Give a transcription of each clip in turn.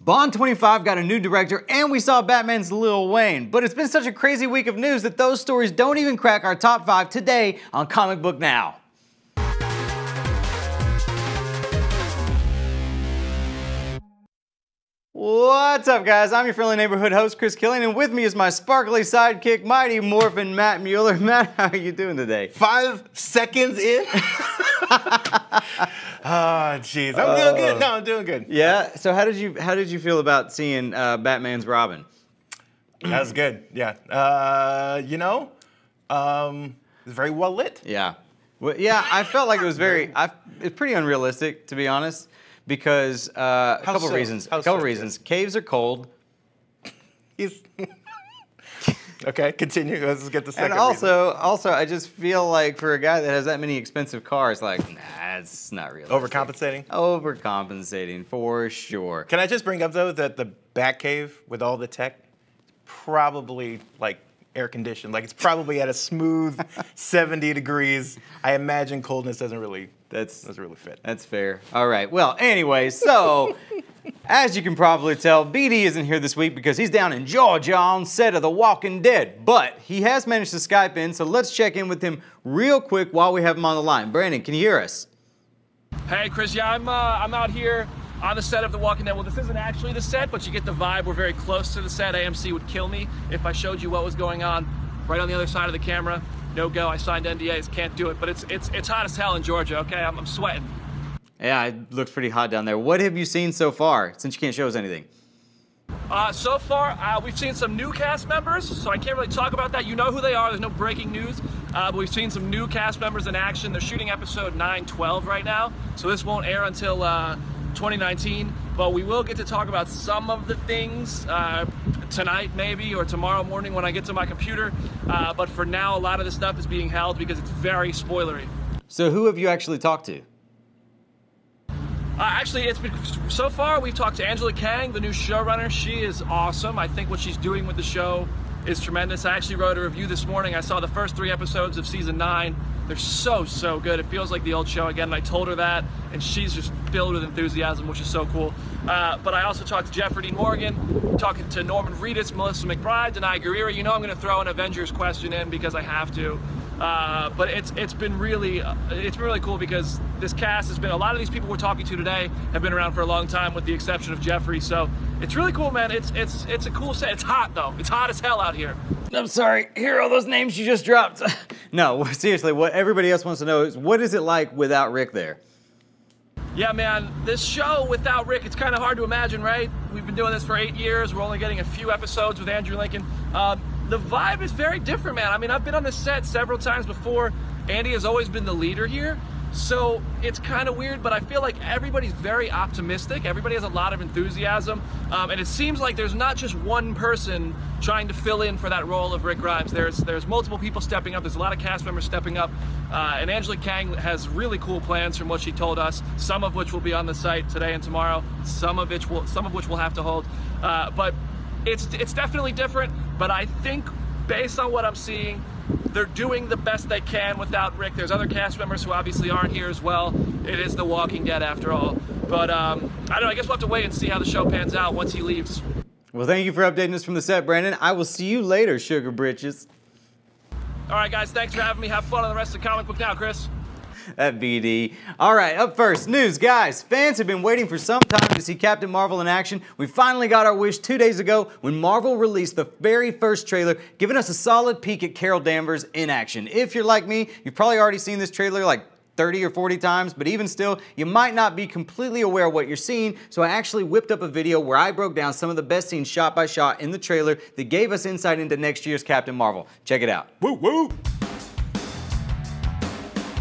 Bond 25 got a new director, and we saw Batman's Lil Wayne. But it's been such a crazy week of news that those stories don't even crack our top 5 today on Comic Book Now. What's up, guys? I'm your friendly neighborhood host, Chris Killian, and with me is my sparkly sidekick, Mighty Morphin Matt Mueller. Matt, how are you doing today? 5 seconds in? Oh, jeez. I'm doing good. No, I'm doing good. Yeah? So how did you feel about seeing Batman's Robin? That was good, yeah. It's very well lit. Yeah. Well, yeah, I felt like it was it's pretty unrealistic, to be honest. Because a couple reasons. Caves are cold. Okay, continue. Let's get the second And also, I just feel like for a guy that has that many expensive cars, like, nah, it's not realistic. Overcompensating? Overcompensating, for sure. Can I just bring up, though, that the Batcave with all the tech, probably, like, air conditioned. Like, it's probably at a smooth 70 degrees. I imagine coldness doesn't really fit. That's fair. All right. Well, anyway, so as you can probably tell, BD isn't here this week because he's down in Georgia on set of The Walking Dead. But he has managed to Skype in, so let's check in with him real quick while we have him on the line. Brandon, can you hear us? Hey, Chris. Yeah, I'm out here on the set of The Walking Dead. Well, this isn't actually the set, but you get the vibe. We're very close to the set. AMC would kill me if I showed you what was going on right on the other side of the camera. No go. I signed NDAs. Can't do it. But it's hot as hell in Georgia. Okay, I'm sweating. Yeah, it looks pretty hot down there. What have you seen so far, since you can't show us anything? So far, we've seen some new cast members, so I can't really talk about that. You know who they are. There's no breaking news. But we've seen some new cast members in action. They're shooting episode 9/12 right now, so this won't air until 2019. But we will get to talk about some of the things tonight, maybe, or tomorrow morning when I get to my computer. But for now, a lot of the stuff is being held because it's very spoilery. So who have you actually talked to? Actually, it's been so far. We've talked to Angela Kang, the new showrunner. She is awesome. I think what she's doing with the show is tremendous. I actually wrote a review this morning. I saw the first 3 episodes of season 9. They're so good. It feels like the old show again. And I told her that, and she's just filled with enthusiasm, which is so cool. But I also talked to Jeffrey Dean Morgan, talking to Norman Reedus, Melissa McBride, Denai Guerrero. You know I'm going to throw an Avengers question in because I have to. But it's been really cool because this cast has been, a lot of these people we're talking to today have been around for a long time with the exception of Jeffrey. So it's really cool, man. It's a cool set. It's hot though. It's hot as hell out here. I'm sorry, hear all those names you just dropped. No, seriously, what everybody else wants to know is what is it like without Rick there? Yeah, man, this show without Rick, it's kind of hard to imagine, right? We've been doing this for 8 years. We're only getting a few episodes with Andrew Lincoln. The vibe is very different, man. I mean, I've been on this set several times before. Andy has always been the leader here. So it's kind of weird, but I feel like everybody's very optimistic. Everybody has a lot of enthusiasm. And it seems like there's not just one person trying to fill in for that role of Rick Grimes. There's multiple people stepping up. There's a lot of cast members stepping up. And Angela Kang has really cool plans from what she told us, some of which will be on the site today and tomorrow, some of which we'll have to hold. But it's definitely different, but I think based on what I'm seeing, they're doing the best they can without Rick. There's other cast members who obviously aren't here as well. It is The Walking Dead after all. But I don't know, I guess we'll have to wait and see how the show pans out once he leaves. Well, thank you for updating us from the set, Brandon. I will see you later, Sugar Britches. All right, guys, thanks for having me. Have fun on the rest of Comic Book Now, Chris. That BD. All right, up first, news. Guys, fans have been waiting for some time to see Captain Marvel in action. We finally got our wish 2 days ago when Marvel released the very first trailer, giving us a solid peek at Carol Danvers in action. If you're like me, you've probably already seen this trailer like 30 or 40 times, but even still, you might not be completely aware of what you're seeing, so I actually whipped up a video where I broke down some of the best scenes shot by shot in the trailer that gave us insight into next year's Captain Marvel. Check it out. Woo woo!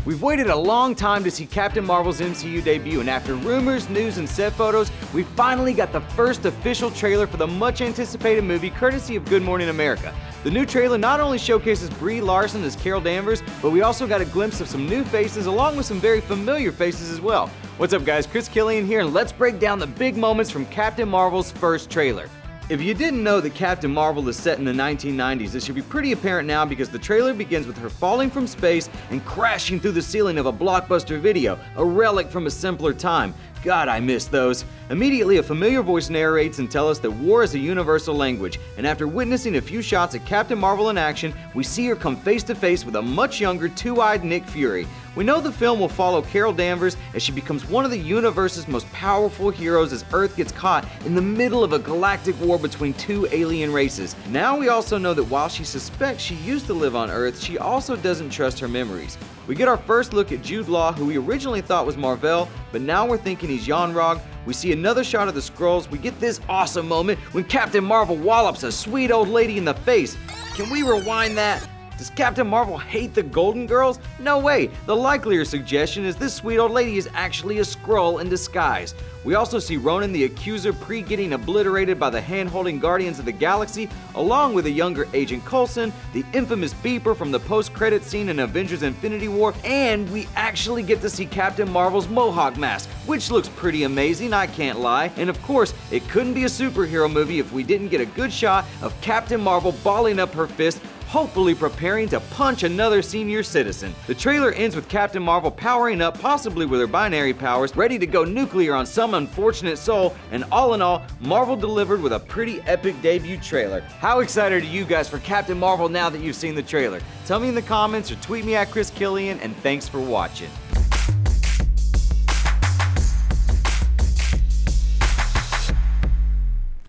We've waited a long time to see Captain Marvel's MCU debut, and after rumors, news, and set photos, we finally got the first official trailer for the much-anticipated movie courtesy of Good Morning America. The new trailer not only showcases Brie Larson as Carol Danvers, but we also got a glimpse of some new faces along with some very familiar faces as well. What's up, guys? Chris Killian here, and let's break down the big moments from Captain Marvel's first trailer. If you didn't know that Captain Marvel is set in the 1990s, it should be pretty apparent now because the trailer begins with her falling from space and crashing through the ceiling of a blockbuster video, a relic from a simpler time. God, I miss those. Immediately, a familiar voice narrates and tells us that war is a universal language, and after witnessing a few shots of Captain Marvel in action, we see her come face to face with a much younger, two-eyed Nick Fury. We know the film will follow Carol Danvers as she becomes one of the universe's most powerful heroes as Earth gets caught in the middle of a galactic war between two alien races. Now we also know that while she suspects she used to live on Earth, she also doesn't trust her memories. We get our first look at Jude Law, who we originally thought was Mar-Vell, but now we're thinking he's Yon-Rogg. We see another shot of the Skrulls. We get this awesome moment when Captain Marvel wallops a sweet old lady in the face. Can we rewind that? Does Captain Marvel hate the Golden Girls? No way. The likelier suggestion is this sweet old lady is actually a Skrull in disguise. We also see Ronan the Accuser getting obliterated by the hand-holding Guardians of the Galaxy, along with a younger Agent Coulson, the infamous beeper from the post-credit scene in Avengers Infinity War, and we actually get to see Captain Marvel's Mohawk mask, which looks pretty amazing, I can't lie. And of course, it couldn't be a superhero movie if we didn't get a good shot of Captain Marvel balling up her fist, hopefully preparing to punch another senior citizen. The trailer ends with Captain Marvel powering up, possibly with her binary powers, ready to go nuclear on some unfortunate soul, and all in all, Marvel delivered with a pretty epic debut trailer. How excited are you guys for Captain Marvel now that you've seen the trailer? Tell me in the comments or tweet me at Chris Killian, and thanks for watching.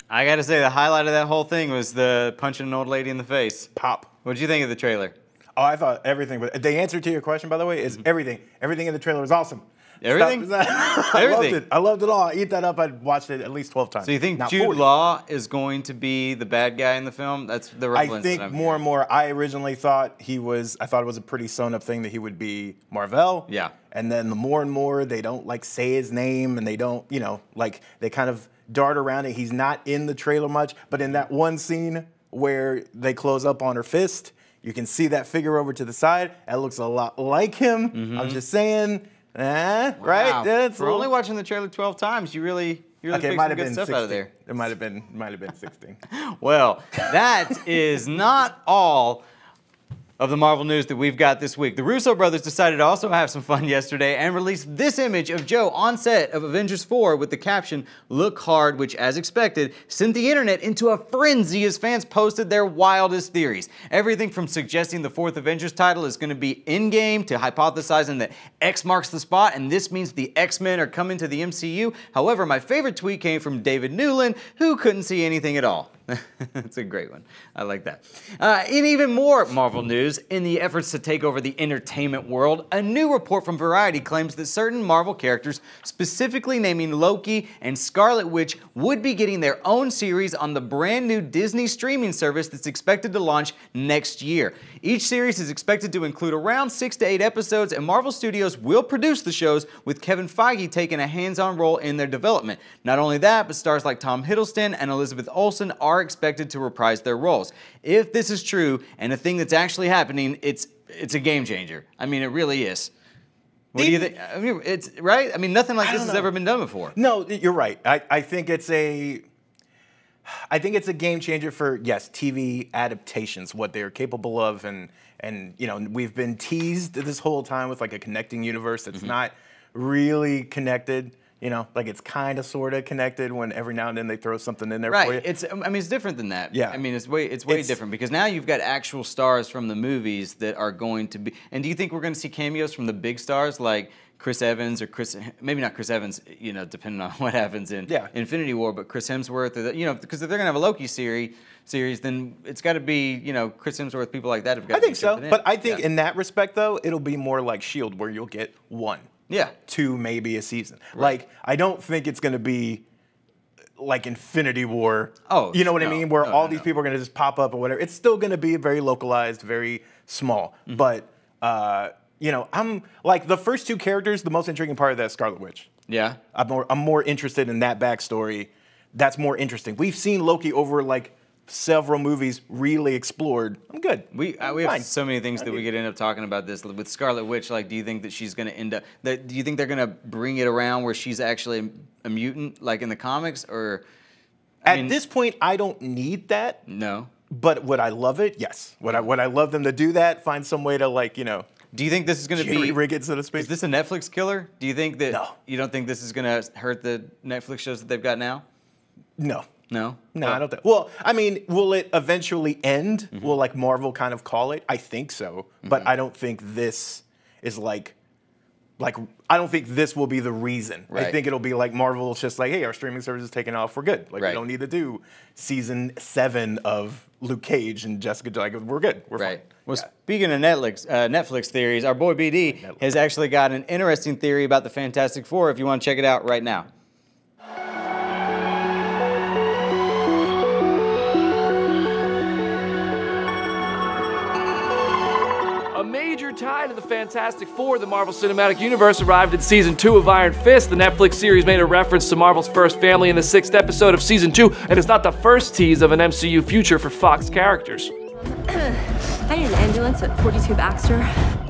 I gotta say, the highlight of that whole thing was the punching an old lady in the face. Pop. What'd you think of the trailer? Oh, I thought everything. But the answer to your question, by the way, is everything. Everything in the trailer was awesome. Everything? I loved it. I loved it all. I eat that up. I watched it at least 12 times. So you think Not Jude 40. Law is going to be the bad guy in the film? That's the reference. I think more and more. I originally thought he was. I thought it was a pretty sewn up thing that he would be Mar-Vell. Yeah. And then the more and more they don't like say his name, and they don't, you know, like they kind of dart around it. He's not in the trailer much, but in that one scene where they close up on her fist, you can see that figure over to the side. That looks a lot like him. Mm-hmm. I'm just saying, right? Wow. That's For only watching the trailer 12 times, you really picked some good stuff 16. out of there. It might have been 16. Well, that is not all of the Marvel news that we've got this week. The Russo brothers decided to also have some fun yesterday and released this image of Joe on set of Avengers 4 with the caption, "Look hard," which, as expected, sent the internet into a frenzy as fans posted their wildest theories. Everything from suggesting the fourth Avengers title is going to be in-game to hypothesizing that X marks the spot and this means the X-Men are coming to the MCU. However, my favorite tweet came from David Newland, who couldn't see anything at all. That's a great one. I like that. In even more Marvel news, in the efforts to take over the entertainment world, a new report from Variety claims that certain Marvel characters, specifically naming Loki and Scarlet Witch, would be getting their own series on the brand new Disney streaming service that's expected to launch next year. Each series is expected to include around 6 to 8 episodes, and Marvel Studios will produce the shows, with Kevin Feige taking a hands-on role in their development. Not only that, but stars like Tom Hiddleston and Elizabeth Olsen are expected to reprise their roles. If this is true and a thing that's actually happening, it's a game changer. I mean, it really is. What do you think? I mean, it's right. I mean, nothing like this has ever been done before. No, you're right. I think it's a game changer for, yes, TV adaptations, what they're capable of, and you know, we've been teased this whole time with like a connecting universe that's not really connected. You know, like it's kind of sort of connected when every now and then they throw something in there for you. Right. I mean, it's different than that. Yeah. I mean, it's way different because now you've got actual stars from the movies that are going to be. And do you think we're going to see cameos from the big stars like Chris Evans or maybe not Chris Evans, you know, depending on what happens in Infinity War, but Chris Hemsworth, or you know, because if they're going to have a Loki series, then it's got to be, you know, Chris Hemsworth, people like that have got to be. I think so, but I think in that respect though, it'll be more like S.H.I.E.L.D. where you'll get one. Yeah. 2 maybe a season. Right. Like, I don't think it's going to be like Infinity War. Oh, you know what I mean? Where all these people are going to just pop up or whatever. It's still going to be very localized, very small. But, you know, I'm like the first 2 characters, the most intriguing part of that is Scarlet Witch. Yeah. I'm more interested in that backstory. That's more interesting. We've seen Loki over like several movies really explored. I'm good. We have so many things that we could end up talking about this with Scarlet Witch. Like, do you think that she's going to end up? Do you think they're going to bring it around where she's actually a mutant, like in the comics, or? I mean, this point, I don't need that. No. But would I love it? Yes. Would I love them to do that? Find some way to, like, you know, Do you think this is going to be rig it, so to speak? Is this a Netflix killer? Do you think that No. you don't think this is going to hurt the Netflix shows that they've got now? No. No? No, I don't think. Well, I mean, will it eventually end? Will like Marvel kind of call it? I think so, but I don't think this is like I don't think this will be the reason. Right. I think it'll be like Marvel's just like, hey, our streaming service is taking off. We're good. Like Right. we don't need to do season 7 of Luke Cage and Jessica. Like we're good. We're Right. fine. Well, Yeah. speaking of Netflix theories, our boy BD has actually got an interesting theory about the Fantastic Four. If you want to check it out right now. A major tie to the Fantastic Four, the Marvel Cinematic Universe, arrived in Season 2 of Iron Fist. The Netflix series made a reference to Marvel's first family in the 6th episode of Season 2, and it's not the first tease of an MCU future for Fox characters. I need an ambulance at 42 Baxter.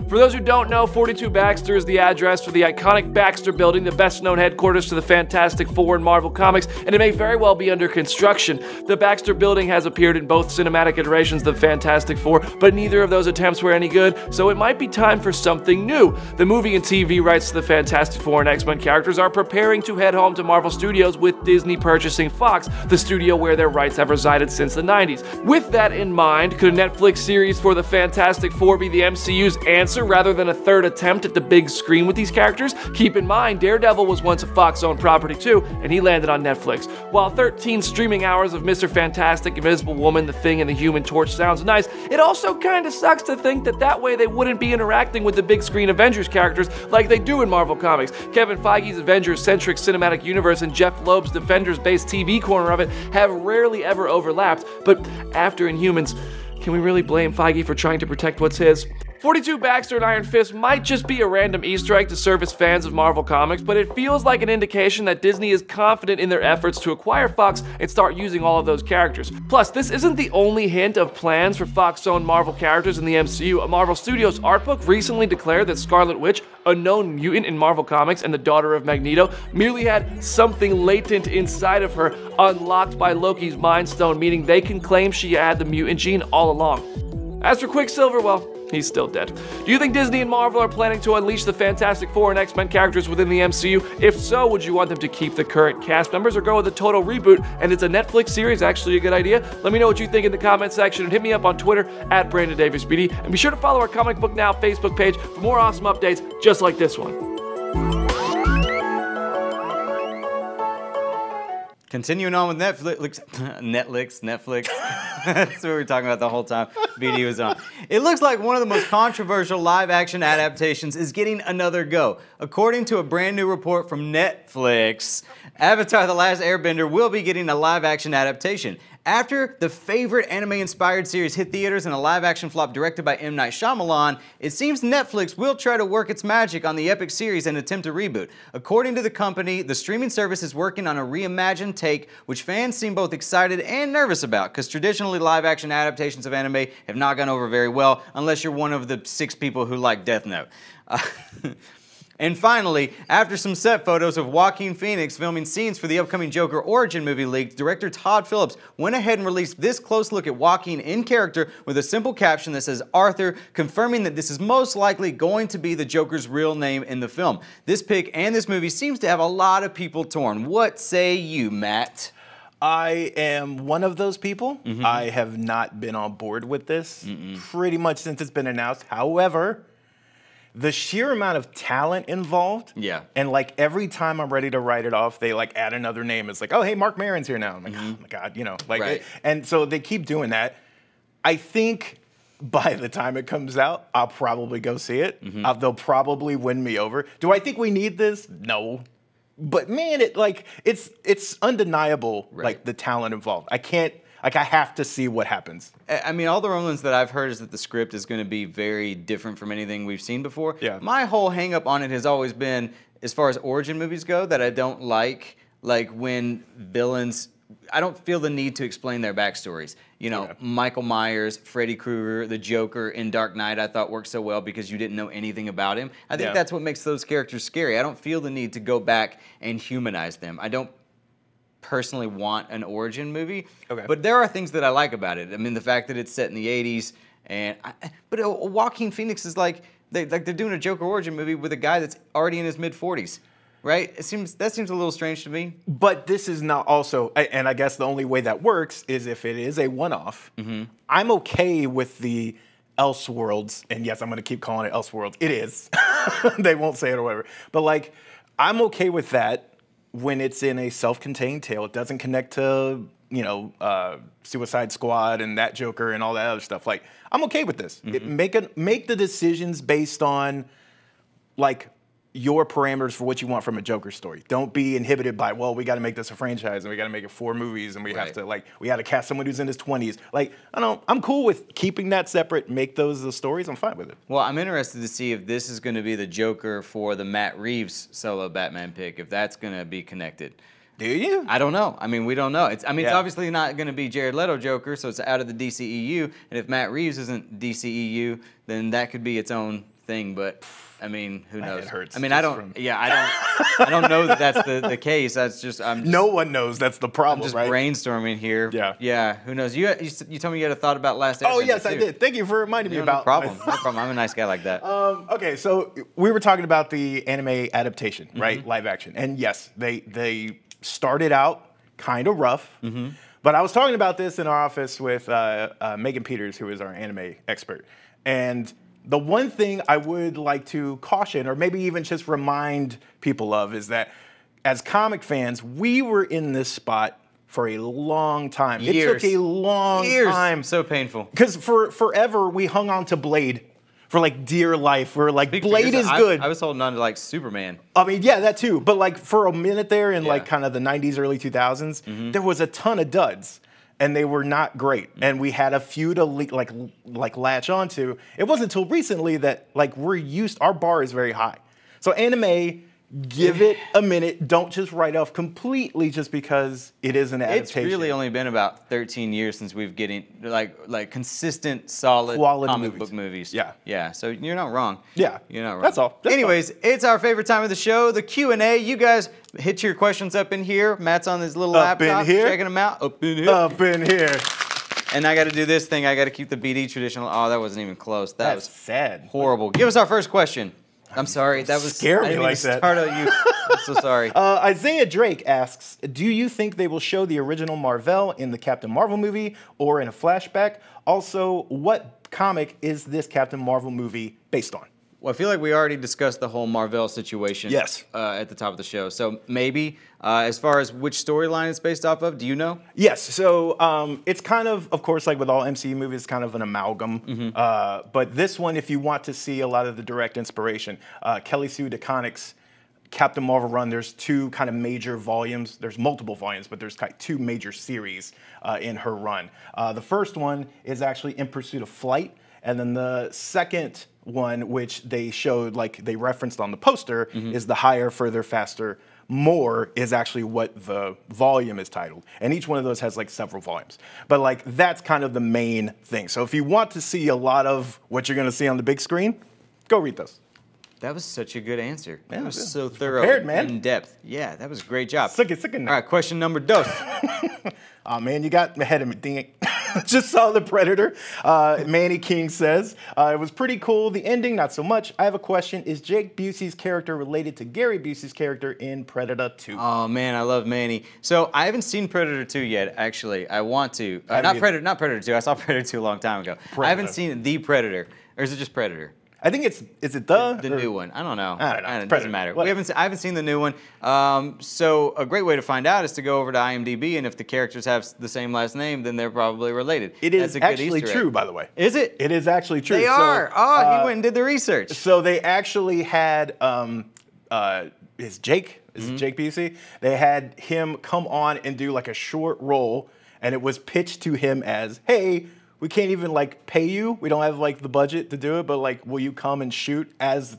For those who don't know, 42 Baxter is the address for the iconic Baxter Building, the best-known headquarters to the Fantastic Four in Marvel Comics, and it may very well be under construction. The Baxter Building has appeared in both cinematic iterations of the Fantastic Four, but neither of those attempts were any good, so it might be time for something new. The movie and TV rights to the Fantastic Four and X-Men characters are preparing to head home to Marvel Studios, with Disney purchasing Fox, the studio where their rights have resided since the 90s. With that in mind, could a Netflix series for the Fantastic Four be the MCU's answer rather than a third attempt at the big screen with these characters? Keep in mind, Daredevil was once a Fox-owned property too, and he landed on Netflix. While 13 streaming hours of Mr. Fantastic, Invisible Woman, The Thing, and the Human Torch sounds nice, it also kinda sucks to think that way they wouldn't be interacting with the big screen Avengers characters like they do in Marvel Comics. Kevin Feige's Avengers-centric cinematic universe and Jeff Loeb's Defenders-based TV corner of it have rarely ever overlapped, but after Inhumans, can we really blame Feige for trying to protect what's his? 42 Baxter and Iron Fist might just be a random Easter egg to service fans of Marvel Comics, but it feels like an indication that Disney is confident in their efforts to acquire Fox and start using all of those characters. Plus, this isn't the only hint of plans for Fox-owned Marvel characters in the MCU. A Marvel Studios art book recently declared that Scarlet Witch, a known mutant in Marvel Comics and the daughter of Magneto, merely had something latent inside of her unlocked by Loki's Mind Stone, meaning they can claim she had the mutant gene all along. As for Quicksilver, well, he's still dead. Do you think Disney and Marvel are planning to unleash the Fantastic Four and X-Men characters within the MCU? If so, would you want them to keep the current cast members or go with a total reboot? And is a Netflix series actually a good idea? Let me know what you think in the comment section, and hit me up on Twitter at BrandonDavisBD. And be sure to follow our Comic Book Now Facebook page for more awesome updates just like this one. Continuing on with Netflix. That's what we were talking about the whole time BD was on. It looks like one of the most controversial live-action adaptations is getting another go. According to a brand new report from Netflix, Avatar: The Last Airbender will be getting a live-action adaptation. After the favorite anime-inspired series hit theaters and a live-action flop directed by M. Night Shyamalan, it seems Netflix will try to work its magic on the epic series and attempt a reboot. According to the company, the streaming service is working on a reimagined take, which fans seem both excited and nervous about, because traditionally live-action adaptations of anime have not gone over very well, unless you're one of the 6 people who like Death Note. And finally, after some set photos of Joaquin Phoenix filming scenes for the upcoming Joker origin movie leaked, director Todd Phillips went ahead and released this close look at Joaquin in character with a simple caption that says Arthur, confirming that this is most likely going to be the Joker's real name in the film. This pic and this movie seems to have a lot of people torn. What say you, Matt? I am one of those people. I have not been on board with this pretty much since it's been announced. However, the sheer amount of talent involved, and like every time I'm ready to write it off, they like add another name. It's like, oh, hey, Mark Maron's here now. I'm like, oh my God, you know, like, and so they keep doing that. I think by the time it comes out, I'll probably go see it. They'll probably win me over. Do I think we need this? No. But man, it's undeniable, like the talent involved. I can't. Like, I have to see what happens. I mean, all the rumblings that I've heard is that the script is going to be very different from anything we've seen before. Yeah. My whole hang-up on it has always been, as far as origin movies go, that I don't like when villains, I don't feel the need to explain their backstories. You know, Michael Myers, Freddy Krueger, the Joker in Dark Knight, I thought worked so well because you didn't know anything about him. I think that's what makes those characters scary. I don't feel the need to go back and humanize them. I don't personally want an origin movie, but there are things that I like about it. I mean, the fact that it's set in the 80s, but Joaquin Phoenix is like, they're doing a Joker origin movie with a guy that's already in his mid-40s. Right? That seems a little strange to me. But this is not also, and I guess the only way that works is if it is a one-off. I'm okay with the Elseworlds, and yes, I'm going to keep calling it Elseworlds. It is. They won't say it or whatever. But like, I'm okay with that when it's in a self-contained tale. It doesn't connect to, you know, Suicide Squad and that Joker and all that other stuff. Like, I'm okay with this. Make the decisions based on, like, your parameters for what you want from a Joker story. Don't be inhibited by, well, we got to make this a franchise and we got to make it 4 movies and we have to, like, we got to cast someone who's in his 20s. Like, I don't know, I'm cool with keeping that separate, make those the stories. I'm fine with it. Well, I'm interested to see if this is going to be the Joker for the Matt Reeves solo Batman pick, if that's going to be connected. Do you? I don't know. I mean, we don't know. It's obviously not going to be Jared Leto Joker, so it's out of the DCEU. And if Matt Reeves isn't DCEU, then that could be its own thing. But I mean, who knows? It hurts. I mean, I don't know that that's the case. That's just no one knows that's the problem, I'm just right? brainstorming here. Yeah. Who knows? You told me you had a thought about Last Airbender. Oh yes, too. I did. Thank you for reminding me about. No problem. No problem. I'm a nice guy like that. Okay, so we were talking about the anime adaptation, right? Live action, and yes, they started out kind of rough. But I was talking about this in our office with Megan Peters, who is our anime expert, and the one thing I would like to caution, or maybe even just remind people of, is that as comic fans, we were in this spot for a long time. Years. It took a long time. So painful. Because for forever, we hung on to Blade for like dear life. We're like, Blade is good. I was holding on to like Superman. I mean, yeah, that too. But like for a minute there in like kind of the 90s, early 2000s, there was a ton of duds. And they were not great, and we had a few to like latch onto. It wasn't until recently that like our bar is very high. So anime, give it a minute. Don't just write off completely just because it is an adaptation. It's really only been about 13 years since we've getting like consistent, solid quality comic book movies. Yeah. So you're not wrong. Yeah, you're not wrong. That's all. Anyways, it's our favorite time of the show, the Q&A. You guys hit your questions up in here. Matt's on his little laptop, checking them out. Up in here. Up in here. And I got to do this thing. I got to keep the BD traditional. Oh, that wasn't even close. That was sad. Horrible. Give us our first question. I'm sorry. That was scare me I didn't like mean to that. Start out you. I'm so sorry. Isaiah Drake asks, do you think they will show the original Marvel in the Captain Marvel movie or in a flashback? Also, what comic is this Captain Marvel movie based on? Well, I feel like we already discussed the whole Marvel situation at the top of the show. So maybe, as far as which storyline it's based off of, do you know? Yes. So it's kind of course, like with all MCU movies, it's kind of an amalgam. But this one, if you want to see a lot of the direct inspiration, Kelly Sue DeConnick's Captain Marvel run, there's 2 kind of major volumes. There's multiple volumes, but there's 2 major series in her run. The first one is actually In Pursuit of Flight. And then the second one, which they showed, like they referenced on the poster, is the Higher, Further, Faster, More is actually what the volume is titled. And each one of those has like several volumes. But like that's kind of the main thing. So if you want to see a lot of what you're going to see on the big screen, go read those. That was such a good answer. Yeah, that was so thorough, prepared, man. in depth. Yeah, that was a great job. Sick it. All right, question number 2. Oh man, you got ahead of me, dang it. Just saw The Predator. Manny King says, it was pretty cool. The ending, not so much. I have a question. Is Jake Busey's character related to Gary Busey's character in Predator 2? Oh man, I love Manny. So I haven't seen Predator 2 yet, actually. I want to. Not Predator 2. I saw Predator 2 a long time ago. I haven't seen The Predator. Or is it just Predator? I think is it the new one? I don't know. I don't know. It doesn't matter. I haven't seen the new one. So a great way to find out is to go over to IMDb, and if the characters have the same last name, then they're probably related. It is actually true, by the way. Is it? It is actually true. They are. Oh, he went and did the research. So they actually had is Jake Busey? They had him come on and do like a short role, and it was pitched to him as, hey, we can't even like pay you. We don't have like the budget to do it, but like, will you come and shoot as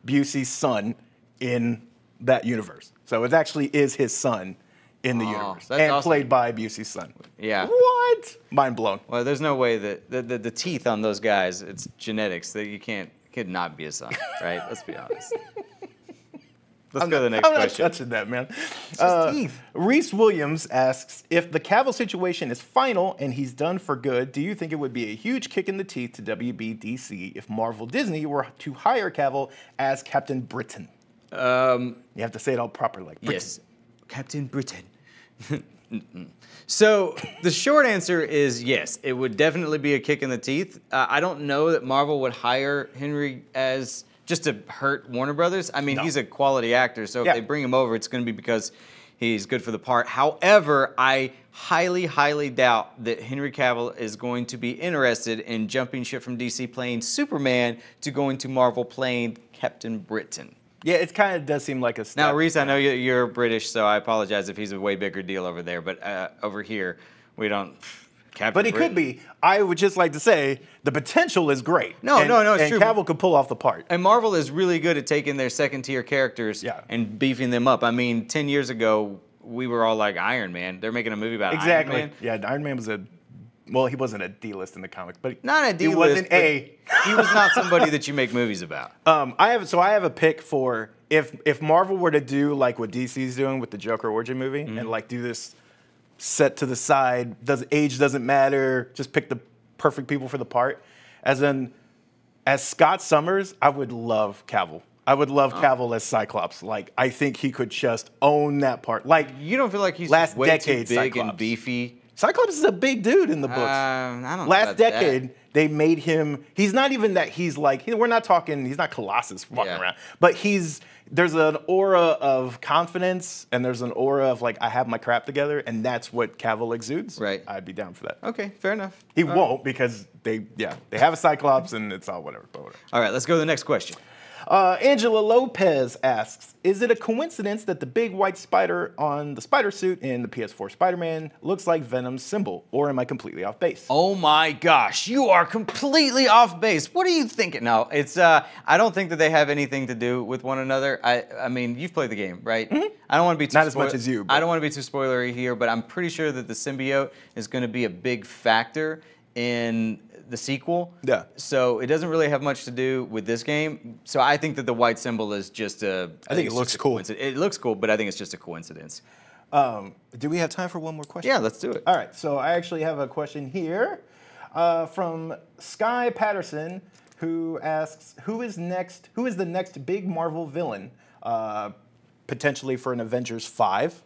Busey's son in that universe? So it actually is his son in the universe, and awesome. Played by Busey's son. Yeah. What? Mind blown. Well, there's no way that the teeth on those guys, it's genetics that could not be a son, right? Let's be honest. Let's go to the next I'm question. not touching that, man. Just teeth. Reese Williams asks, if the Cavill situation is final and he's done for good, do you think it would be a huge kick in the teeth to WB/DC if Marvel Disney were to hire Cavill as Captain Britain? You have to say it all proper, like Britain. Yes, Captain Britain. So the short answer is yes, it would definitely be a kick in the teeth. I don't know that Marvel would hire Henry as just to hurt Warner Brothers. I mean, he's a quality actor, so if they bring him over, it's going to be because he's good for the part. However, I highly, highly doubt that Henry Cavill is going to be interested in jumping ship from DC playing Superman to going to Marvel playing Captain Britain. Yeah, it kind of does seem like a step. Now, Reese, I know you're British, so I apologize if he's a way bigger deal over there, but over here, we don't. Captain But he Britain. could be. I would just like to say the potential is great. No, it's true. And Cavill could pull off the part. And Marvel is really good at taking their second-tier characters and beefing them up. I mean, 10 years ago, we were all like Iron Man. They're making a movie about Iron Man. Yeah, Iron Man was well, he wasn't a D-list in the comics, but Not a D-list. he wasn't a. He was not somebody that you make movies about. I have a pick for if Marvel were to do like what DC's doing with the Joker origin movie and like do this set to the side, age doesn't matter, just pick the perfect people for the part. As Scott Summers, I would love Cavill. I would love Cavill as Cyclops. Like, I think he could just own that part. Like, You don't feel like he's last just way decade too big Cyclops. and beefy? Cyclops is a big dude in the books. I don't know Last about decade, that. they made him. He's not even that. He's like we're not talking. He's not Colossus walking around, but there's an aura of confidence and there's an aura of like I have my crap together, and that's what Cavill exudes. Right. I'd be down for that. Okay, fair enough. He won't because they have a Cyclops and it's all whatever. But whatever. All right, let's go to the next question. Angela Lopez asks, is it a coincidence that the big white spider on the spider suit in the PS4 Spider-Man looks like Venom's symbol, or am I completely off base? Oh my gosh, you are completely off base. What are you thinking? No, it's I don't think that they have anything to do with one another. I mean, you've played the game, right? Mm-hmm. I don't want to be too not as much as you. But. I don't want to be too spoilery here, but I'm pretty sure that the symbiote is going to be a big factor in the sequel. Yeah. So it doesn't really have much to do with this game. So I think that the white symbol is just a. I think it looks cool. It looks cool, but I think it's just a coincidence. Do we have time for one more question? Yeah, let's do it. All right. So I actually have a question here from Sky Patterson, who asks, who is the next big Marvel villain, potentially for an Avengers 5?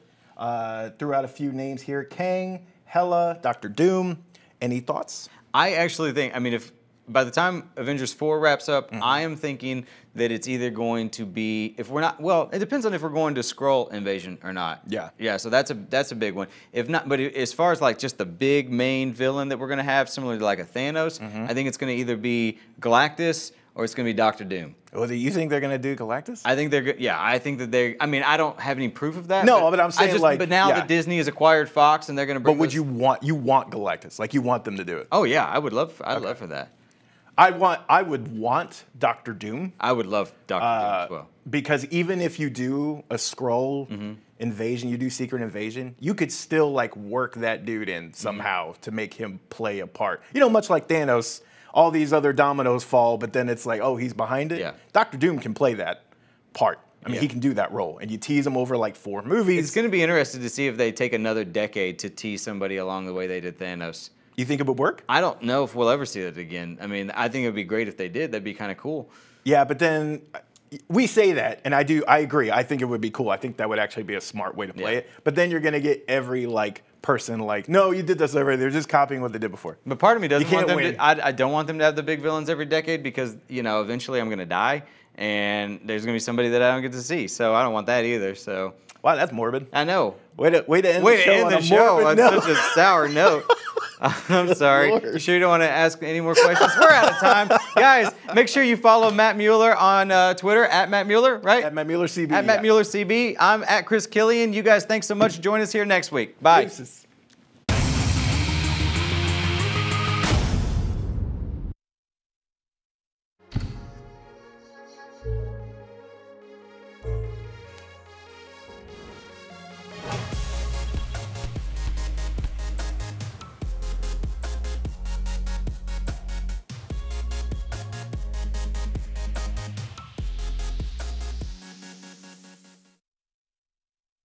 Threw out a few names here: Kang, Hela, Doctor Doom. Any thoughts? I actually think, I mean, if by the time Avengers 4 wraps up, I am thinking that it's either going to be, if we're not, well, it depends on if we're going to Skrull invasion or not. Yeah. Yeah, so that's a big one. If not, but as far as like just the big main villain that we're going to have, similar to like a Thanos, I think it's going to either be Galactus or it's going to be Doctor Doom. Oh, do you think they're going to do Galactus? I think they're good. Yeah, I think that they're. I mean, I don't have any proof of that. No, but I'm saying like. But now that Disney has acquired Fox and they're going to bring. But would you want Galactus? Like you want them to do it? Oh yeah, I would love. I'd love for that. I would want Doctor Doom. I would love Doctor Doom as well. Because even if you do a Skrull invasion, you do Secret Invasion, you could still like work that dude in somehow to make him play a part. You know, much like Thanos. All these other dominoes fall, but then it's like, oh, he's behind it. Yeah. Doctor Doom can play that part. I mean, he can do that role. And you tease him over like 4 movies. It's going to be interesting to see if they take another decade to tease somebody along the way they did Thanos. You think it would work? I don't know if we'll ever see that again. I mean, I think it would be great if they did. That'd be kind of cool. Yeah, but then we say that, and I agree. I think it would be cool. I think that would actually be a smart way to play it. But then you're going to get every like person like, no, you did this already. They're just copying what they did before. But part of me doesn't want them win. to. I don't want them to have the big villains every decade because, you know, eventually I'm going to die and there's going to be somebody that I don't get to see. So I don't want that either. So. Wow, that's morbid. I know. Way to end the show on such a sour note. I'm sorry. Lord. You sure you don't want to ask any more questions? We're out of time. Guys, make sure you follow Matt Mueller on Twitter, at Matt Mueller, right? At Matt Mueller CB. At Matt Mueller CB. I'm at Chris Killian. You guys, thanks so much. Join us here next week. Bye. Deuces.